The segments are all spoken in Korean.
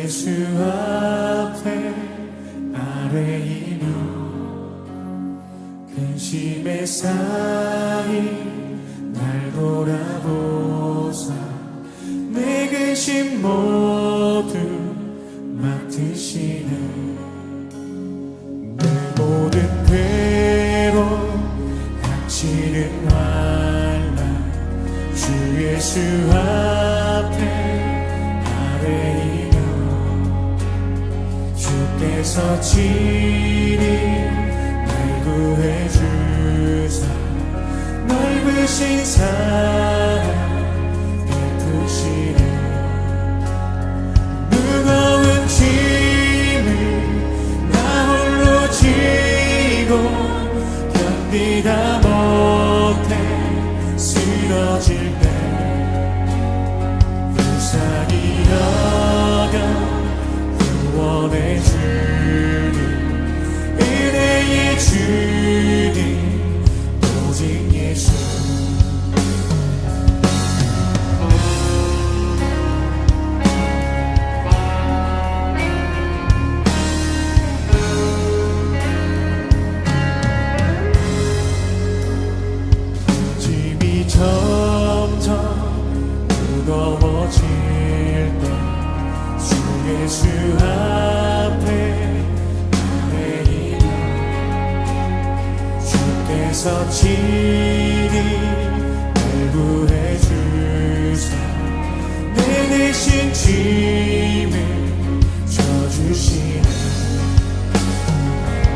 예수 앞에 아뢰이며 근심에 쌓인 날 돌아보사 내 근심 모두 맡으시네. 내 모든 괴로움 닥치는 환난 주 예수 앞에 아뢰이며 주께서 친히 날 구해주사 넓으신 사랑 베푸시네. 무거운 짐을 나 홀로 지고 견디다 못해 쓰러질 때 불쌍히 여겨 구원해 주니 은혜의 주님 오직 예수. 짐이 점점 무거워질 때 주 예수 앞에 아뢰이며 주께서 친히 날 구해주사 내 대신 짐을 져주시네.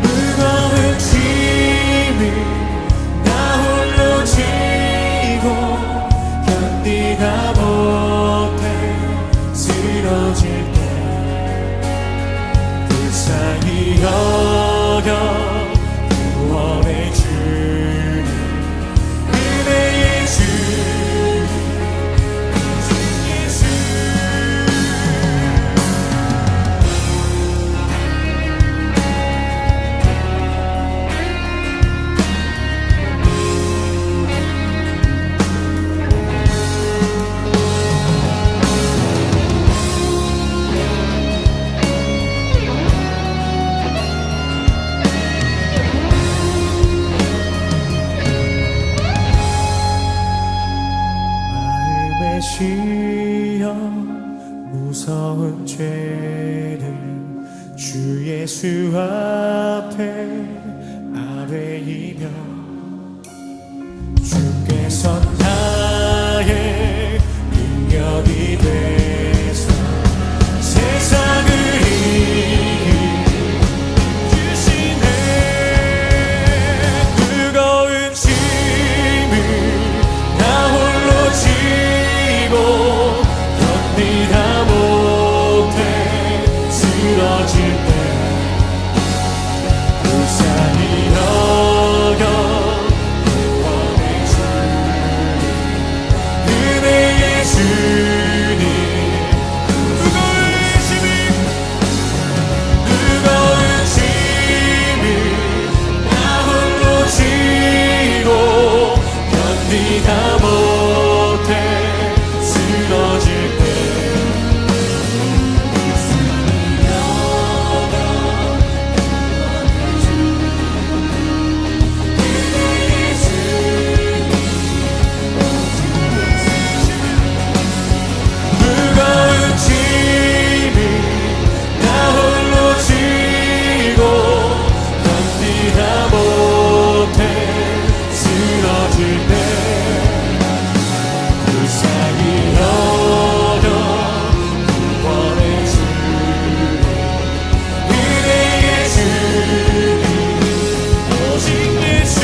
무거운 짐을 나 홀로 지고 견디다 못해 쓰러질 때 불쌍히 여겨 구원해 주니 은혜의 주님 오직 예수. 마음에 쉬어 무서운 죄를 주 예수 앞에 아뢰이며 주께서 나의 능력이 되사 세상을 이기시네. 무거운 짐을 나 홀로 지고 견디다 못해 쓰러질 때 불쌍히 여겨 구원해 주니 은혜의 주님. 무거운 짐을 나 홀로 지고 견디다 못해 쓰러질 때 불쌍히 여겨 구원해 주니 은혜의 주님 오직 예수. 무거운 짐을 나 홀로 지고 견디다 못해 쓰러질 때 불쌍히 여겨 구원해 주니 은혜의 주님 오직 예수.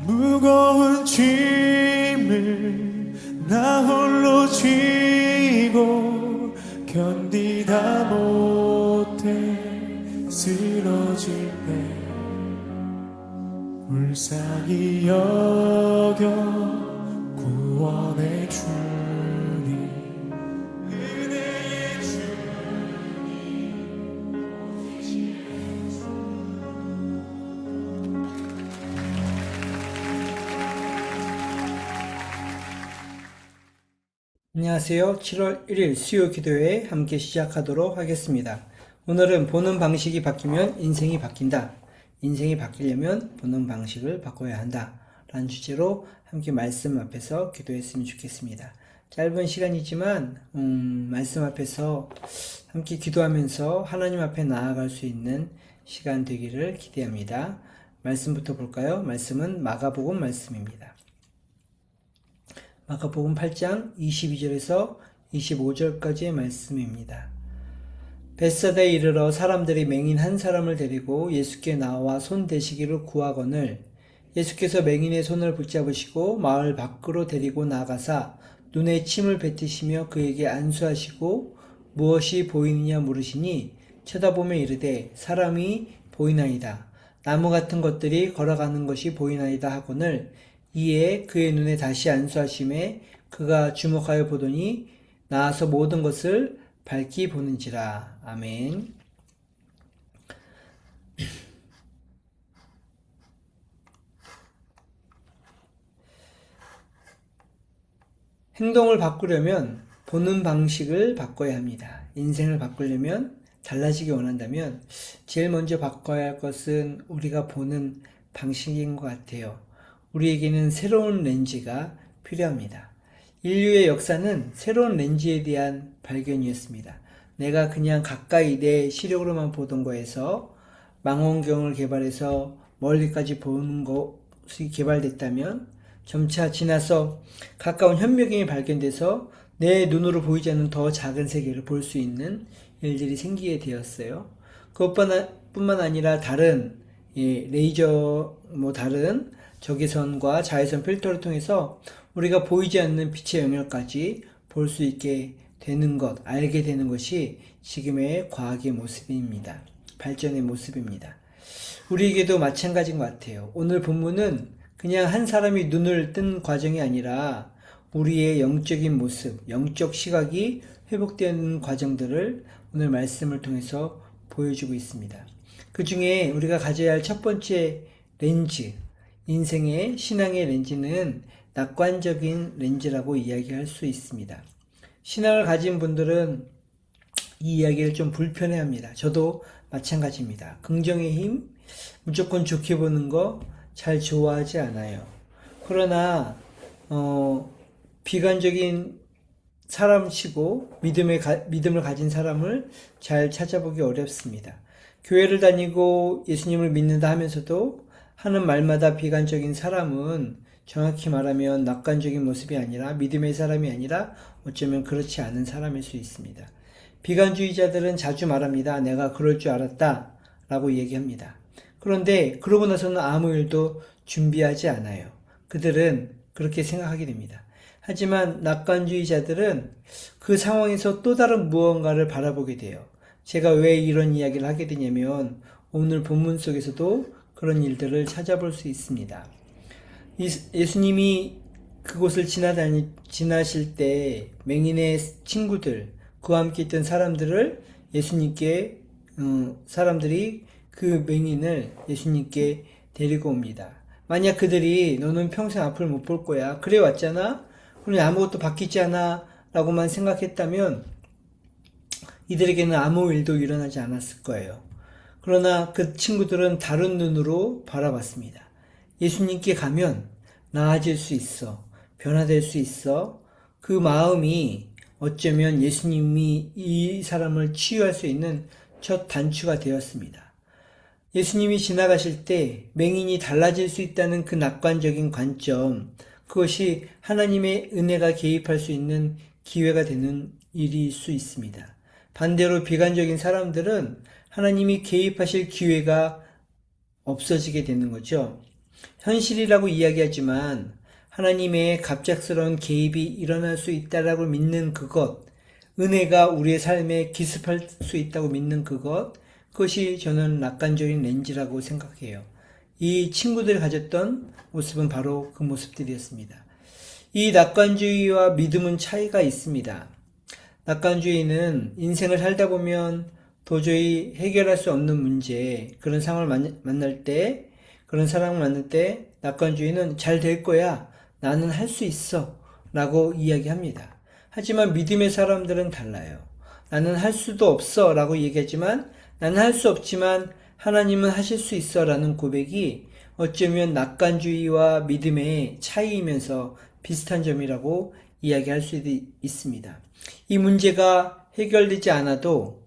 무거운 짐을 나 홀로 지고 견디다 못해 쓰러질 때 불쌍히 여겨 구원해 주니 은혜의 주님 안녕하세요. 7월 1일 수요 기도회 함께 시작하도록 하겠습니다. 오늘은 보는 방식이 바뀌면 인생이 바뀐다. 인생이 바뀌려면 보는 방식을 바꿔야 한다. 라는 주제로 함께 말씀 앞에서 기도했으면 좋겠습니다. 짧은 시간이지만 말씀 앞에서 함께 기도하면서 하나님 앞에 나아갈 수 있는 시간 되기를 기대합니다. 말씀부터 볼까요? 말씀은 마가복음 말씀입니다. 마가복음 8장 22절에서 25절까지의 말씀입니다. 벳사다에 이르러 사람들이 맹인 한 사람을 데리고 예수께 나와 손 대시기를 구하거늘 예수께서 맹인의 손을 붙잡으시고 마을 밖으로 데리고 나가사 눈에 침을 뱉으시며 그에게 안수하시고 무엇이 보이느냐 물으시니 쳐다보며 이르되 사람이 보이나이다. 나무 같은 것들이 걸어가는 것이 보이나이다 하거늘 이에 그의 눈에 다시 안수하심에 그가 주목하여 보더니 나아서 모든 것을 밝히 보는지라. 아멘. 행동을 바꾸려면 보는 방식을 바꿔야 합니다. 인생을 바꾸려면 달라지기 원한다면 제일 먼저 바꿔야 할 것은 우리가 보는 방식인 것 같아요. 우리에게는 새로운 렌즈가 필요합니다. 인류의 역사는 새로운 렌즈에 대한 발견이었습니다. 내가 그냥 가까이 내 시력으로만 보던 거에서 망원경을 개발해서 멀리까지 보는 것이 개발됐다면 점차 지나서 가까운 현미경이 발견돼서 내 눈으로 보이지 않는 더 작은 세계를 볼 수 있는 일들이 생기게 되었어요. 그것뿐만 아니라 다른 레이저 다른 적외선과 자외선 필터를 통해서 우리가 보이지 않는 빛의 영역까지 볼 수 있게 되는 것, 알게 되는 것이 지금의 과학의 모습입니다. 발전의 모습입니다. 우리에게도 마찬가지인 것 같아요. 오늘 본문은 그냥 한 사람이 눈을 뜬 과정이 아니라 우리의 영적인 모습, 영적 시각이 회복되는 과정들을 오늘 말씀을 통해서 보여주고 있습니다. 그 중에 우리가 가져야 할 첫 번째 렌즈, 인생의 신앙의 렌즈는 낙관적인 렌즈라고 이야기할 수 있습니다. 신앙을 가진 분들은 이 이야기를 좀 불편해합니다. 저도 마찬가지입니다. 긍정의 힘, 무조건 좋게 보는 거 잘 좋아하지 않아요. 그러나 비관적인 사람치고 믿음을 가진 사람을 잘 찾아보기 어렵습니다. 교회를 다니고 예수님을 믿는다 하면서도 하는 말마다 비관적인 사람은 정확히 말하면 낙관적인 모습이 아니라 믿음의 사람이 아니라 어쩌면 그렇지 않은 사람일 수 있습니다. 비관주의자들은 자주 말합니다. 내가 그럴 줄 알았다 라고 얘기합니다. 그런데 그러고 나서는 아무 일도 준비하지 않아요. 그들은 그렇게 생각하게 됩니다. 하지만 낙관주의자들은 그 상황에서 또 다른 무언가를 바라보게 돼요. 제가 왜 이런 이야기를 하게 되냐면 오늘 본문 속에서도 그런 일들을 찾아볼 수 있습니다. 예수님이 그곳을 지나실 때 맹인의 친구들, 그와 함께 있던 사람들을 사람들이 그 맹인을 예수님께 데리고 옵니다. 만약 그들이 너는 평생 앞을 못 볼 거야. 그래 왔잖아? 그럼 아무것도 바뀌지 않아? 라고만 생각했다면 이들에게는 아무 일도 일어나지 않았을 거예요. 그러나 그 친구들은 다른 눈으로 바라봤습니다. 예수님께 가면 나아질 수 있어. 변화될 수 있어. 그 마음이 어쩌면 예수님이 이 사람을 치유할 수 있는 첫 단추가 되었습니다. 예수님이 지나가실 때 맹인이 달라질 수 있다는 그 낙관적인 관점, 그것이 하나님의 은혜가 개입할 수 있는 기회가 되는 일일 수 있습니다. 반대로 비관적인 사람들은 하나님이 개입하실 기회가 없어지게 되는 거죠. 현실이라고 이야기하지만 하나님의 갑작스러운 개입이 일어날 수 있다라고 믿는 그것, 은혜가 우리의 삶에 기습할 수 있다고 믿는 그것이 저는 낙관적인 렌즈라고 생각해요. 이 친구들이 가졌던 모습은 바로 그 모습들이었습니다. 이 낙관주의와 믿음은 차이가 있습니다. 낙관주의는 인생을 살다 보면 도저히 해결할 수 없는 문제, 그런 상황을 만날 때, 그런 사람을 만날 때, 낙관주의는 잘 될 거야. 나는 할 수 있어. 라고 이야기합니다. 하지만 믿음의 사람들은 달라요. 나는 할 수도 없어. 라고 얘기하지만, 나는 할 수 없지만, 하나님은 하실 수 있어. 라는 고백이 어쩌면 낙관주의와 믿음의 차이이면서 비슷한 점이라고 이야기할 수 있습니다. 이 문제가 해결되지 않아도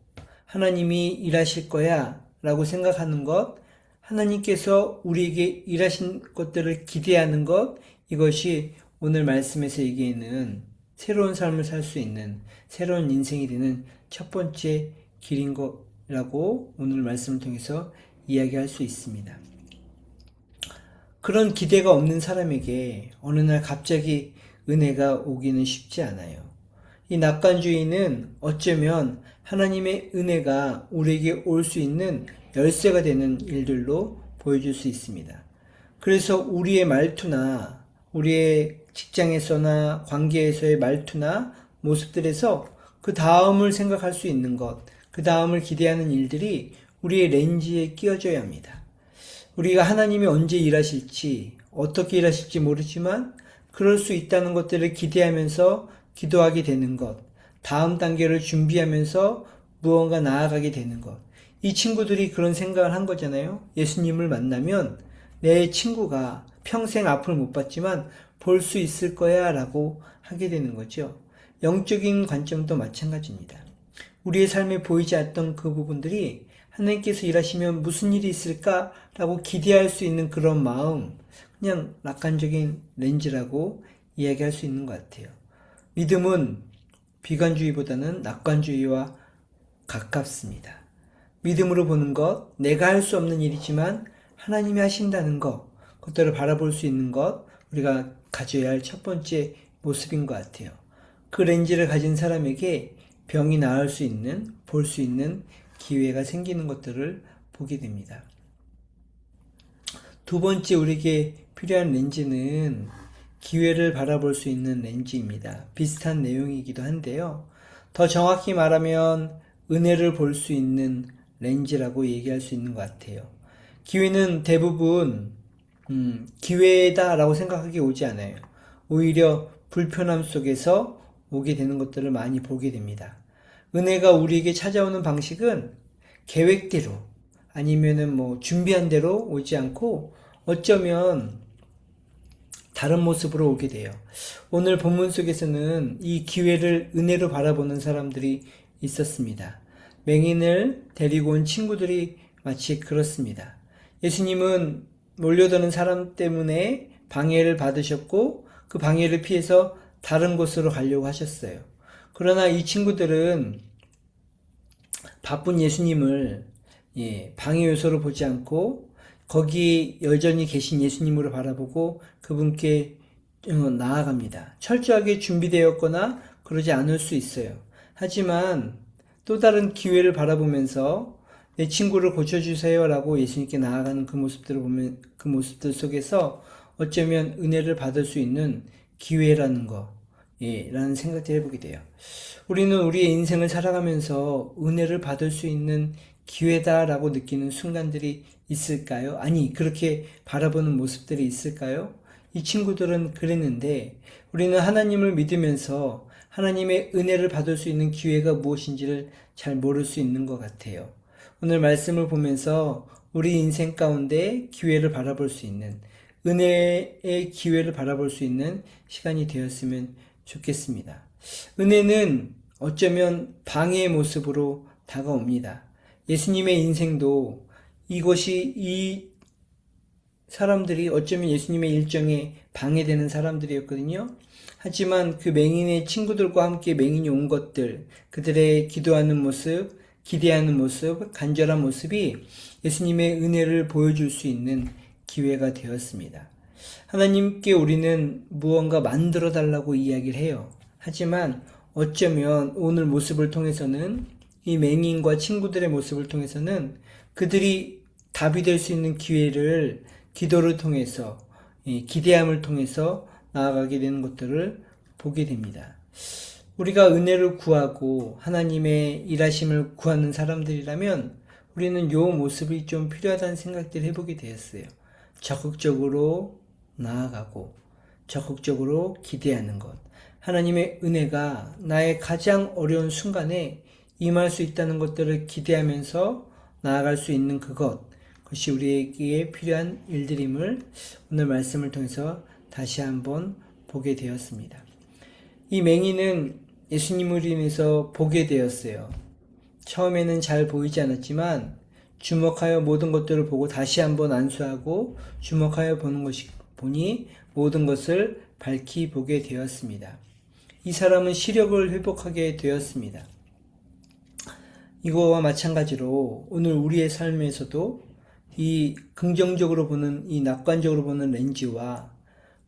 하나님이 일하실 거야 라고 생각하는 것, 하나님께서 우리에게 일하신 것들을 기대하는 것, 이것이 오늘 말씀에서 얘기하는 새로운 삶을 살 수 있는 새로운 인생이 되는 첫 번째 길인 거라고 오늘 말씀을 통해서 이야기할 수 있습니다. 그런 기대가 없는 사람에게 어느 날 갑자기 은혜가 오기는 쉽지 않아요. 이 낙관주의는 어쩌면 하나님의 은혜가 우리에게 올 수 있는 열쇠가 되는 일들로 보여줄 수 있습니다. 그래서 우리의 말투나 우리의 직장에서나 관계에서의 말투나 모습들에서 그 다음을 생각할 수 있는 것, 그 다음을 기대하는 일들이 우리의 렌즈에 끼워져야 합니다. 우리가 하나님이 언제 일하실지, 어떻게 일하실지 모르지만 그럴 수 있다는 것들을 기대하면서 기도하게 되는 것, 다음 단계를 준비하면서 무언가 나아가게 되는 것. 이 친구들이 그런 생각을 한 거잖아요. 예수님을 만나면 내 친구가 평생 앞을 못 봤지만 볼 수 있을 거야 라고 하게 되는 거죠. 영적인 관점도 마찬가지입니다. 우리의 삶에 보이지 않던 그 부분들이 하나님께서 일하시면 무슨 일이 있을까 라고 기대할 수 있는 그런 마음, 그냥 낙관적인 렌즈라고 이야기할 수 있는 것 같아요. 믿음은 비관주의보다는 낙관주의와 가깝습니다. 믿음으로 보는 것, 내가 할 수 없는 일이지만 하나님이 하신다는 것, 그것들을 바라볼 수 있는 것, 우리가 가져야 할 첫 번째 모습인 것 같아요. 그 렌즈를 가진 사람에게 병이 나을 수 있는, 볼 수 있는 기회가 생기는 것들을 보게 됩니다. 두 번째 우리에게 필요한 렌즈는 기회를 바라볼 수 있는 렌즈입니다. 비슷한 내용이기도 한데요. 더 정확히 말하면 은혜를 볼 수 있는 렌즈라고 얘기할 수 있는 것 같아요. 기회는 대부분 기회다라고 생각하기 오지 않아요. 오히려 불편함 속에서 오게 되는 것들을 많이 보게 됩니다. 은혜가 우리에게 찾아오는 방식은 계획대로 아니면은 준비한 대로 오지 않고 어쩌면 다른 모습으로 오게 돼요. 오늘 본문 속에서는 이 기회를 은혜로 바라보는 사람들이 있었습니다. 맹인을 데리고 온 친구들이 마치 그렇습니다. 예수님은 몰려드는 사람 때문에 방해를 받으셨고 그 방해를 피해서 다른 곳으로 가려고 하셨어요. 그러나 이 친구들은 바쁜 예수님을 방해 요소로 보지 않고 거기 여전히 계신 예수님으로 바라보고 그분께 나아갑니다. 철저하게 준비되었거나 그러지 않을 수 있어요. 하지만 또 다른 기회를 바라보면서 내 친구를 고쳐주세요 라고 예수님께 나아가는 그 모습들을 보면 그 모습들 속에서 어쩌면 은혜를 받을 수 있는 기회라는 라는 생각을 해보게 돼요. 우리는 우리의 인생을 살아가면서 은혜를 받을 수 있는 기회다라고 느끼는 순간들이 있을까요? 아니, 그렇게 바라보는 모습들이 있을까요? 이 친구들은 그랬는데 우리는 하나님을 믿으면서 하나님의 은혜를 받을 수 있는 기회가 무엇인지를 잘 모를 수 있는 것 같아요. 오늘 말씀을 보면서 우리 인생 가운데 기회를 바라볼 수 있는 은혜의 기회를 바라볼 수 있는 시간이 되었으면 좋겠습니다. 은혜는 어쩌면 방해의 모습으로 다가옵니다. 예수님의 인생도 이 사람들이 어쩌면 예수님의 일정에 방해되는 사람들이었거든요. 하지만 그 맹인의 친구들과 함께 맹인이 온 것들, 그들의 기도하는 모습, 기대하는 모습, 간절한 모습이 예수님의 은혜를 보여줄 수 있는 기회가 되었습니다. 하나님께 우리는 무언가 만들어 달라고 이야기를 해요. 하지만 어쩌면 오늘 모습을 통해서는 이 맹인과 친구들의 모습을 통해서는 그들이 답이 될 수 있는 기회를 기도를 통해서 기대함을 통해서 나아가게 되는 것들을 보게 됩니다. 우리가 은혜를 구하고 하나님의 일하심을 구하는 사람들이라면 우리는 요 모습이 좀 필요하다는 생각들을 해보게 되었어요. 적극적으로 나아가고 적극적으로 기대하는 것. 하나님의 은혜가 나의 가장 어려운 순간에 임할 수 있다는 것들을 기대하면서 나아갈 수 있는 그것이 우리에게 필요한 일들임을 오늘 말씀을 통해서 다시 한번 보게 되었습니다. 이 맹인은 예수님을 인해서 보게 되었어요. 처음에는 잘 보이지 않았지만 주목하여 모든 것들을 보고 다시 한번 안수하고 주목하여 보니 모든 것을 밝히 보게 되었습니다. 이 사람은 시력을 회복하게 되었습니다. 이거와 마찬가지로 오늘 우리의 삶에서도 이 긍정적으로 보는, 이 낙관적으로 보는 렌즈와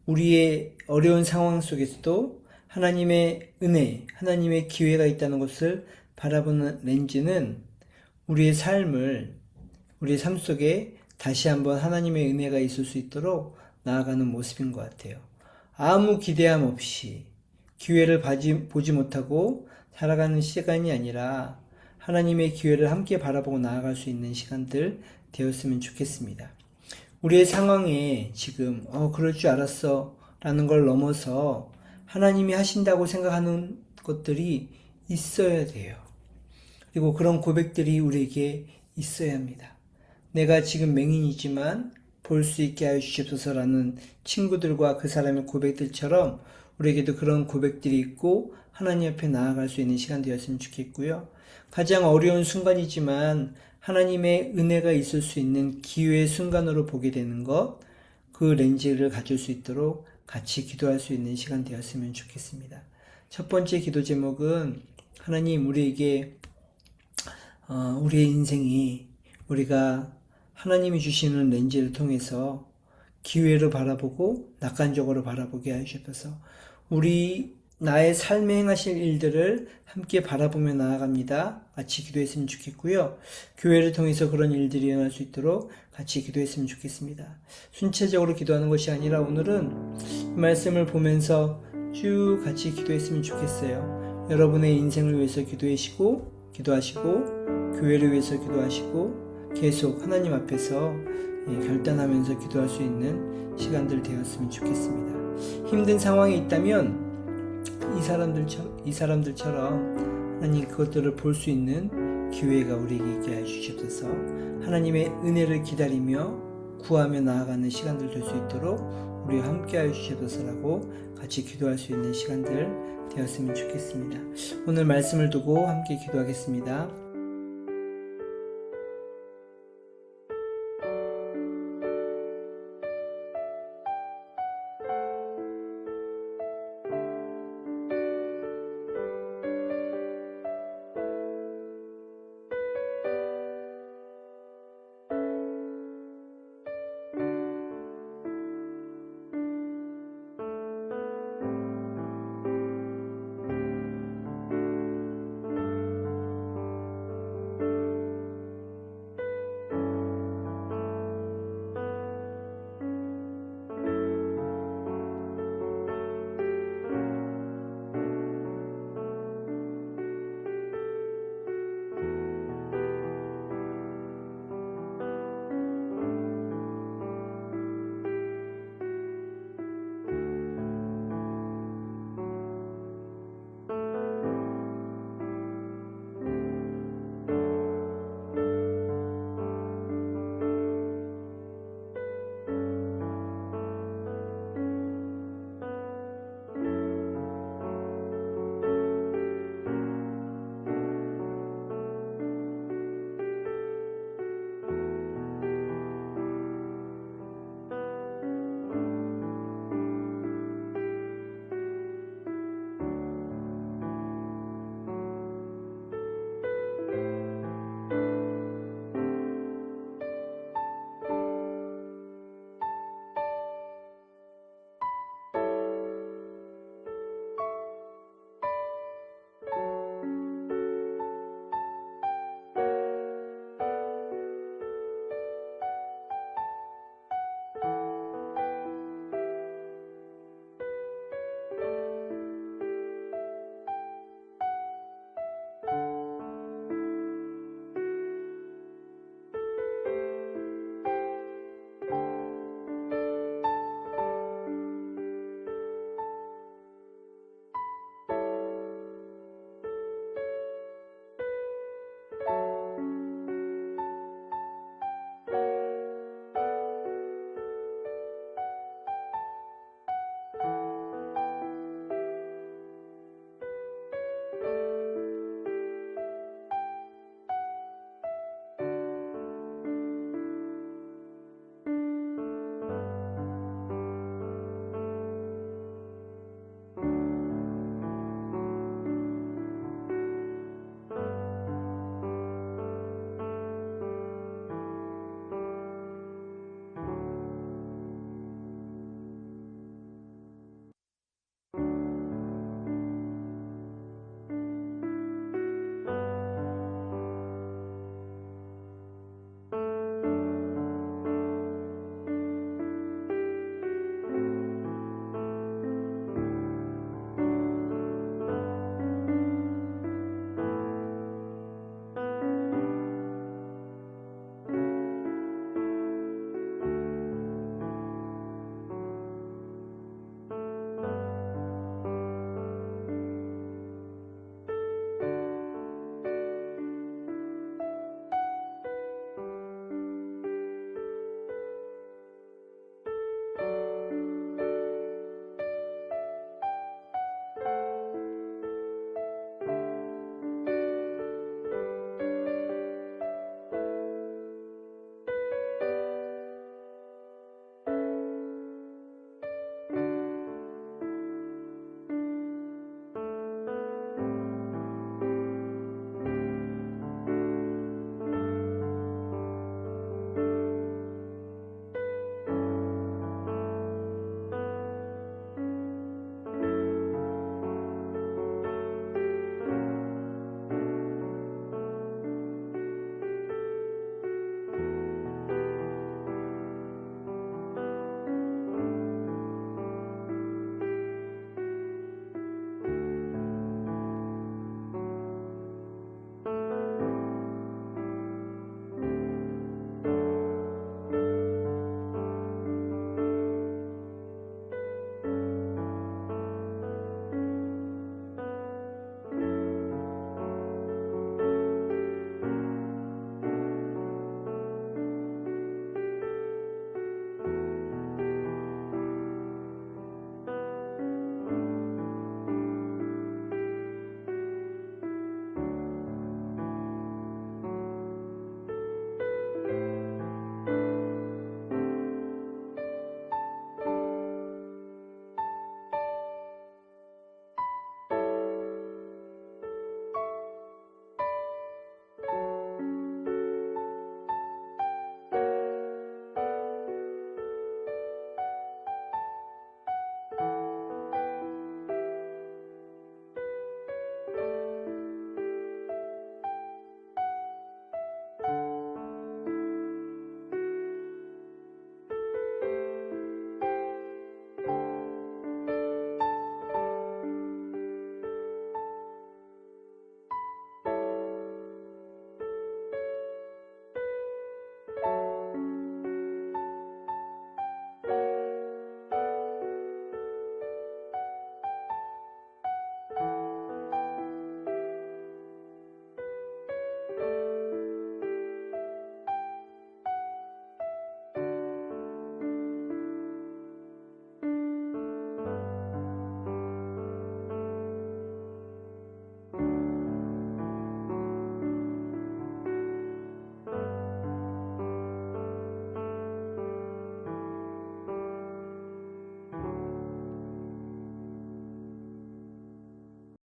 우리의 어려운 상황 속에서도 하나님의 은혜, 하나님의 기회가 있다는 것을 바라보는 렌즈는 우리의 삶을, 우리의 삶 속에 다시 한번 하나님의 은혜가 있을 수 있도록 나아가는 모습인 것 같아요. 아무 기대함 없이 기회를 보지 못하고 살아가는 시간이 아니라 하나님의 기회를 함께 바라보고 나아갈 수 있는 시간들 되었으면 좋겠습니다. 우리의 상황에 지금 그럴 줄 알았어 라는 걸 넘어서 하나님이 하신다고 생각하는 것들이 있어야 돼요. 그리고 그런 고백들이 우리에게 있어야 합니다. 내가 지금 맹인이지만 볼 수 있게 하여 주시옵소서라는 친구들과 그 사람의 고백들처럼 우리에게도 그런 고백들이 있고 하나님 앞에 나아갈 수 있는 시간 되었으면 좋겠고요. 가장 어려운 순간이지만 하나님의 은혜가 있을 수 있는 기회의 순간으로 보게 되는 것, 그 렌즈를 가질 수 있도록 같이 기도할 수 있는 시간 되었으면 좋겠습니다. 첫 번째 기도 제목은 하나님 우리에게 우리의 인생이 우리가 하나님이 주시는 렌즈를 통해서 기회를 바라보고 낙관적으로 바라보게 하셔서 나의 삶에 행하실 일들을 함께 바라보며 나아갑니다. 같이 기도했으면 좋겠고요. 교회를 통해서 그런 일들이 일어날 수 있도록 같이 기도했으면 좋겠습니다. 순차적으로 기도하는 것이 아니라 오늘은 이 말씀을 보면서 쭉 같이 기도했으면 좋겠어요. 여러분의 인생을 위해서 기도하시고 교회를 위해서 기도하시고 계속 하나님 앞에서 결단하면서 기도할 수 있는 시간들 되었으면 좋겠습니다. 힘든 상황이 있다면 이 사람들처럼 하나님 그것들을 볼 수 있는 기회가 우리에게 있게 해주시옵소서. 하나님의 은혜를 기다리며 구하며 나아가는 시간들 될 수 있도록 우리와 함께 하여 주시옵소서라고 같이 기도할 수 있는 시간들 되었으면 좋겠습니다. 오늘 말씀을 두고 함께 기도하겠습니다.